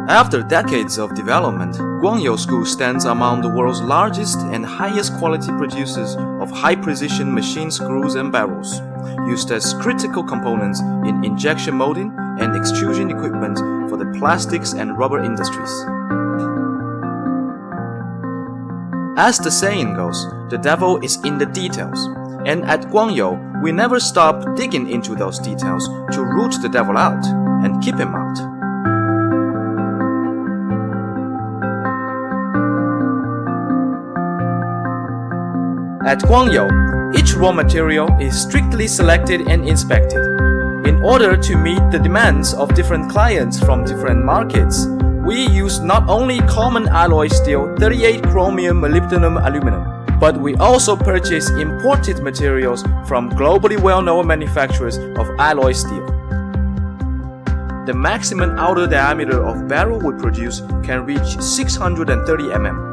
After decades of development, Guangyou Screw stands among the world's largest and highest quality producers of high-precision machine screws and barrels, used as critical components in injection molding and extrusion equipment for the plastics and rubber industries. As the saying goes, the devil is in the details, and at Guangyou, we never stop digging into those details to root the devil out and keep him out. At Guangyou, each raw material is strictly selected and inspected. In order to meet the demands of different clients from different markets, we use not only common alloy steel 38 chromium molybdenum aluminum, but we also purchase imported materials from globally well-known manufacturers of alloy steel. The maximum outer diameter of barrel we produce can reach 630 mm.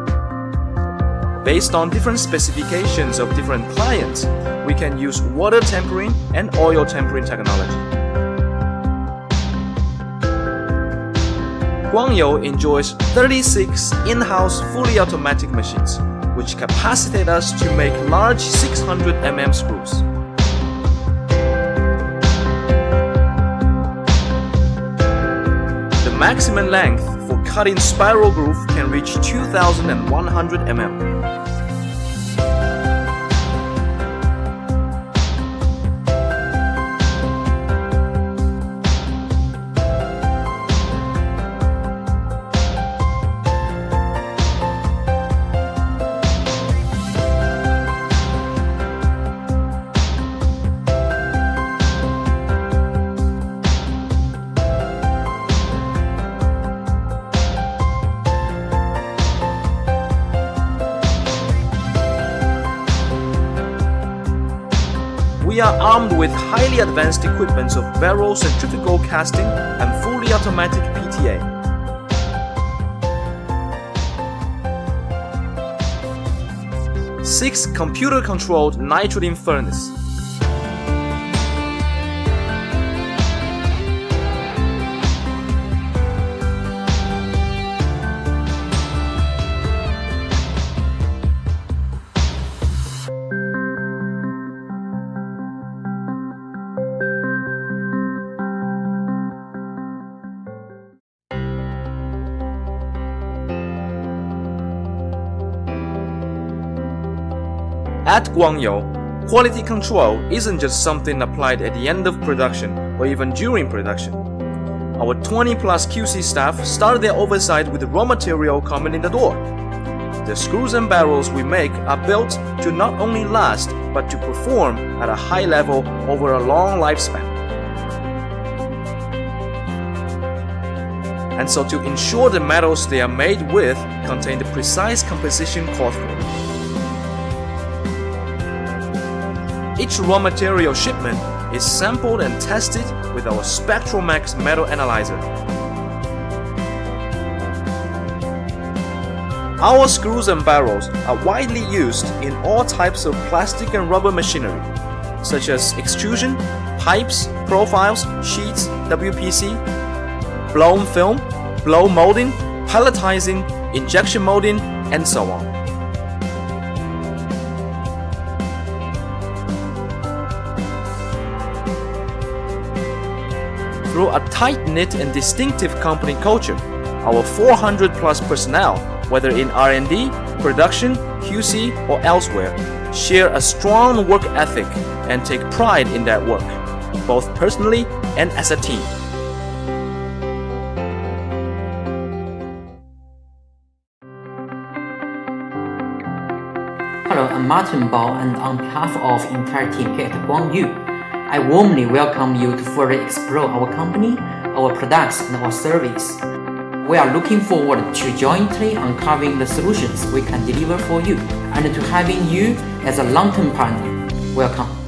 Based on different specifications of different clients, we can use water tempering and oil tempering technology. Guangyou enjoys 36 in-house fully automatic machines, which capacitate us to make large 600 mm screws. The maximum length for cutting spiral groove can reach 2,100 mm. We are armed with highly advanced equipment of barrel centrifugal casting and fully automatic PTA. Six computer-controlled nitrogen furnace. At Guangyou, quality control isn't just something applied at the end of production or even during production. Our 20-plus QC staff start their oversight with the raw material coming in the door. The screws and barrels we make are built to not only last, but to perform at a high level over a long lifespan. And so to ensure the metals they are made with contain the precise composition called for. Each raw material shipment is sampled and tested with our SpectralMax metal analyzer. Our screws and barrels are widely used in all types of plastic and rubber machinery, such as extrusion, pipes, profiles, sheets, WPC, blown film, blow molding, pelletizing, injection molding, and so on. Through a tight-knit and distinctive company culture, our 400-plus personnel, whether in R&D, production, QC, or elsewhere, share a strong work ethic and take pride in that work, both personally and as a team. Hello, I'm Martin Bao, and on behalf of the entire team here at Guangyou, I warmly welcome you to further explore our company, our products, and our service. We are looking forward to jointly uncovering the solutions we can deliver for you and to having you as a long-term partner. Welcome.